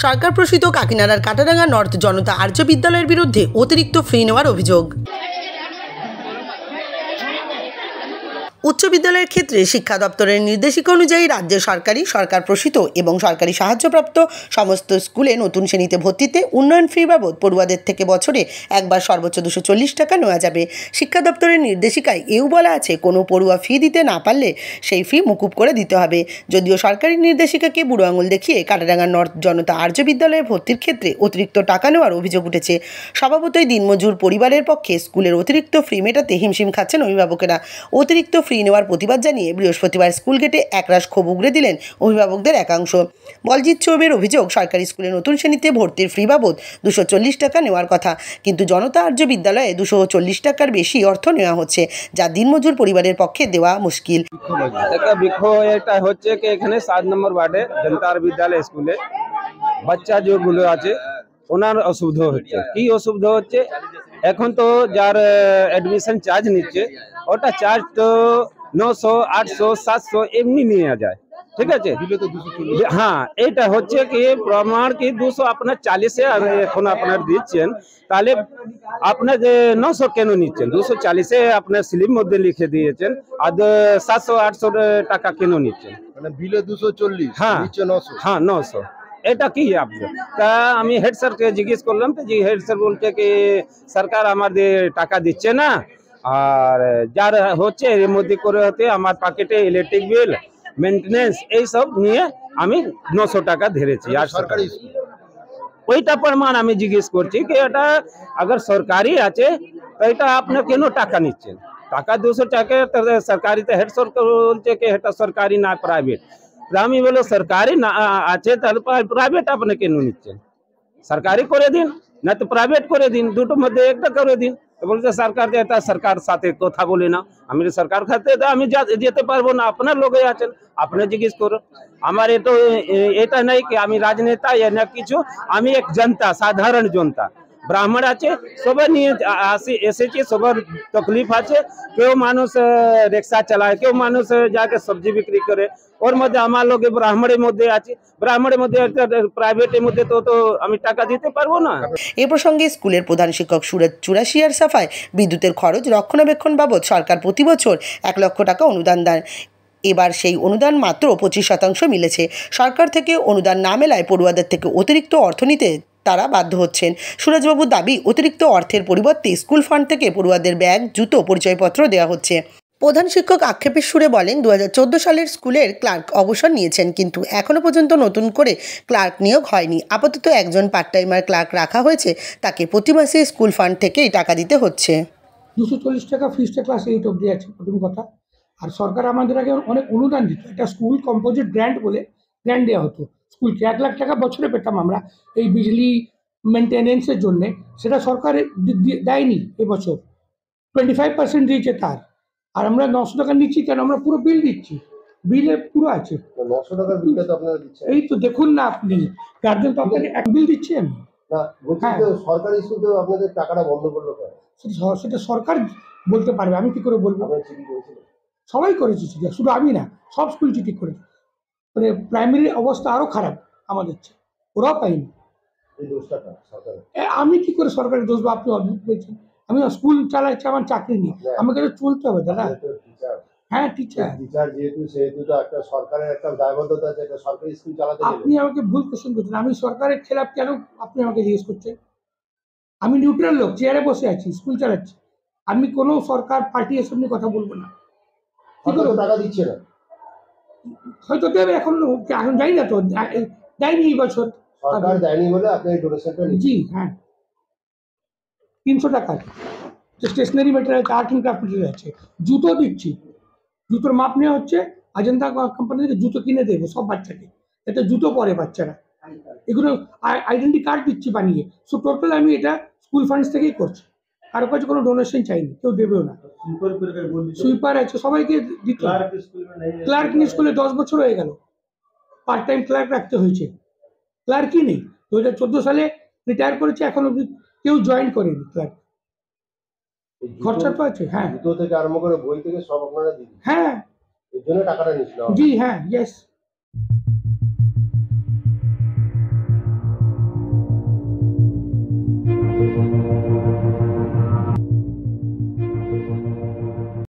সরকার প্রসূত কাকিনাড়ার কাটারাঙ্গা north জনতা আর্য বিদ্যালয়ের বিরুদ্ধে অতিরিক্ত ফি নেওয়ার অভিযোগ। উচ্চ বিদ্যালয়ের ক্ষেত্রে শিক্ষা দপ্তরের নির্দেশিকা অনুযায়ী রাজ্যের সরকার প্রসূত এবং সরকারি সাহায্যপ্রাপ্ত সমস্ত স্কুলে নতুন শ্রেণীতে ভর্তিতে উন্নয়ন ফি বাবদ পড়ুয়াদের থেকে বছরে একবার সর্বোচ্চ 240 টাকা নেওয়া যাবে। শিক্ষা দপ্তরের নির্দেশিকায় এও বলা আছে, কোনো পড়ুয়া ফি দিতে না পারলে সেই ফি মুকুব করে দিতে হবে। যদিও সরকারি নির্দেশিকাকে বুড়ো আঙুল দেখিয়ে কাটারাঙ্গা নর্থ জনতা আর্য বিদ্যালয়ে ভর্তির ক্ষেত্রে অতিরিক্ত টাকা নেওয়ার অভিযোগ উঠেছে। স্বভাবতই দিনমজুর পরিবারের পক্ষে স্কুলের অতিরিক্ত ফি মেটাতে হিমশিম খাচ্ছেন অভিভাবকেরা। অতিরিক্ত ফি নেওয়ার প্রতিবাদ জানিয়ে বৃহস্পতিবার স্কুল গেটে একরাশ ক্ষোভ উগরে দিলেন অভিভাবকদের একাংশ। বলজিৎ চৌবের অভিযোগ, সরকারি স্কুলে নতুন শ্রেণীতে ভর্তির ফি বাবদ 240 টাকা নেওয়ার কথা, কিন্তু জনতা আর্য বিদ্যালয়ে 240 টাকার বেশি অর্থ নেওয়া হচ্ছে, যা দিনমজুর পরিবারের পক্ষে দেওয়া মুশকিল। বিক্ষোভ এটা হচ্ছে কি এখানে 7 নম্বর ওয়ার্ডে জনতা আর্য বিদ্যালয় স্কুলে বাচ্চা যেগুলো আছে ওনার অসুবিধা হচ্ছে। কি অসুবিধা হচ্ছে, এখন তো যার অ্যাডমিশন চার্জ নিচ্ছে ওটা চার্জ তো 900, 800, 700 এমনি নিয়ে যায়, ঠিক আছে। হ্যাঁ, এটা হচ্ছে কি প্রমাণ কি 200 আপনার 40-এ আর এখন আপনার দিচ্ছেন, তাহলে আপনার 900 কেন নিচ্ছেন? 240-এ আপনার স্লিপ মধ্যে লিখে দিয়েছেন, আর 700-800 টাকা কেন নিচ্ছেন? মানে বিলে 240, হ্যাঁ নিচে 900। হ্যাঁ 900, এটা কি আপনার? তা আমি হেড স্যারকে জিজ্ঞেস করলাম, তো হেড স্যার বলছে কি সরকার আমাদের টাকা দিচ্ছে না, আর যার হচ্ছে এর মধ্যে করে হতে আমার পকেটে ইলেকট্রিক বিল, মেনটেনেন্স এইসব নিয়ে আমি 900 টাকা ধরেছি। আর সরকারি ওইটা প্রমাণ আমি জিজ্ঞেস করছি কি এটা अगर সরকারি আছে তো এটা আপনি কেন টাকা নিচ্ছেন? টাকা 200 টাকা সরকারি, তো হেড স্যার বলছে কি এটা সরকারি না প্রাইভেট। আমি বলো সরকারি না আছে তাহলে প্রাইভেট আপনি কেন নিচ্ছেন? সরকারি করে দিন, না তো প্রাইভেট করে দিন, দুটোর মধ্যে একটা করে দিন। বলছে সরকার এটা সরকার সাথে কথা বলি না। আমি সরকার খাতে আমি যেতে পারবো না, আপনার লোকে আছেন, আপনি জিজ্ঞেস করুন। আমার এটা নাই কি আমি রাজনেতা না কিছু, আমি এক জনতা, সাধারণ জনতা। ব্রাহ্মণ আছে, সবাই নিয়ে এসেছি, সবার তকলিফ আছে। কেউ মানুষ রিক্সা চালায়, কেউ মানুষ যাকে সবজি বিক্রি করে, ওর মধ্যে আমার লোক ব্রাহ্মণের মধ্যে আছে, ব্রাহ্মণের মধ্যে একটা প্রাইভেটের মধ্যে তো আমি টাকা দিতে পারবো না। এ প্রসঙ্গে স্কুলের প্রধান শিক্ষক সুরজ চুরাশিয়ার সাফায় বিদ্যুতের খরচ রক্ষণাবেক্ষণ বাবদ সরকার প্রতি বছর 1 লক্ষ টাকা অনুদান দেন। এবার সেই অনুদান মাত্র 25% মিলেছে। সরকার থেকে অনুদান না মেলায় পড়ুয়াদের থেকে অতিরিক্ত অর্থ নিতে তারা বাধ্য হচ্ছেন। সুরজবাবুর দাবি, অতিরিক্ত অর্থের পরিবর্তে স্কুল ফান্ড থেকে পড়ুয়াদের ব্যাগ, জুতো, পরিচয়পত্র দেওয়া হচ্ছে। প্রধান শিক্ষক আক্ষেপের সুরে বলেন, 2014 সালের স্কুলের ক্লার্ক অবসর নিয়েছেন, কিন্তু এখনও পর্যন্ত নতুন করে ক্লার্ক নিয়োগ হয়নি। আপাতত একজন পার্ট টাইমার ক্লার্ক রাখা হয়েছে, তাকে প্রতি মাসে স্কুল ফান্ড থেকেই টাকা দিতে হচ্ছে। 240 টাকা ফিসটা ক্লাস 8 অবধি আছে, প্রথম কথা। আর সরকার আমাদের আগে অনেক অনুদান দিত, একটা স্কুল কম্পোজিট গ্র্যান্ট বলে গ্র্যান্ট দেওয়া হতো স্কুলকে। 1 লাখ টাকা বছরে পেতাম আমরা এই বিজলি মেনটেনেন্সের জন্যে, সেটা সরকার দেয়নি এবছর। 25% দিয়েছে তার, আর আমরা 900 টাকা নিচ্ছি কেন? আমরা পুরো বিল দিচ্ছি, বিলে পুরো আছে। 900 টাকার বিলটা তো আপনারা দিচ্ছেন। এই তো দেখুন না, আপনি গার্জেন তো আপনাকে এক বিল দিচ্ছেন না, বলছি তো সরকারি স্কুল তো আপনাদের টাকাটা বন্ধ করলো কেন? সেটা সরকার বলতে পারবে, আমি কি করে বলবো? আপনারা চিঠি করেছিলেন? সবাই করেছে চিঠি, শুধু আমি না, সব স্কুল চিঠি করেছে। মানে প্রাইমারির অবস্থা আরও খারাপ আমাদের চেয়ে, ওরাও পাইনি। এই দোষটা সরকারের। আমি কি করে সরকারের দোষ বা আপনি অদ্ভুত বলছেন? আমি স্কুল চালাচ্ছি, আমার চাকরি নেই, আমাকে তো চলতে হবে দাদা। হ্যাঁ, টিচার সেহেতু তো একটা সরকারের একটা দায়বদ্ধতা আছে, একটা সরকারি স্কুল চালাতে। আপনি আমাকে ভুল কোশ্চেন করছেন। আমি সরকারের খেলাফ কেন আপনি আমাকে জিজ্ঞেস করছেন? আমি নিউট্রাল লোক, চেয়ারে বসে আছি, স্কুল চালাচ্ছি। আমি কোনো সরকার পার্টি এসব নিয়ে কথা বলবো না। টাকা দিচ্ছে না, হয়তো দেবে, এখন জানি না তো, দেয়নি এই বছর। সরকার দেয়নি বলে আপনি ডোনেশনটা নিচ্ছেন? জি হ্যাঁ, 300 টাকা stationery material, art and craft material আছে। জুতো দিচ্ছি, জুতোর মাপ নেওয়া হচ্ছে, অজন্তা কোম্পানি থেকে জুতো কিনে দেবো সব বাচ্চাকে, এতে জুতো পরে বাচ্চারা। এগুলো আইডেন্টি কার্ড দিচ্ছি বানিয়ে। সো টোটাল আমি এটা স্কুল ফান্ডস থেকেই করছি, কারো কাছে কোনো ডোনেশন চাইনি, কেউ দেবেও না। সুইপার আছে, সবাইকে দিতে। ক্লার্ক নিয়ে স্কুলে 10 বছর হয়ে গেল, পার্ট টাইম ক্লার্ক রাখতে হয়েছে, ক্লার্কই নেই। 2014 সালে রিটায়ার করেছে, এখন অব্দি কেউ জয়েন করেনি ক্লার্ক। খরচা তো আছে। হ্যাঁ, জুতো থেকে আরম্ভ করে বই থেকে সব আপনারা দিন। হ্যাঁ, এর জন্য টাকাটা নিচ্ছেন? জি হ্যাঁ, ইয়েস।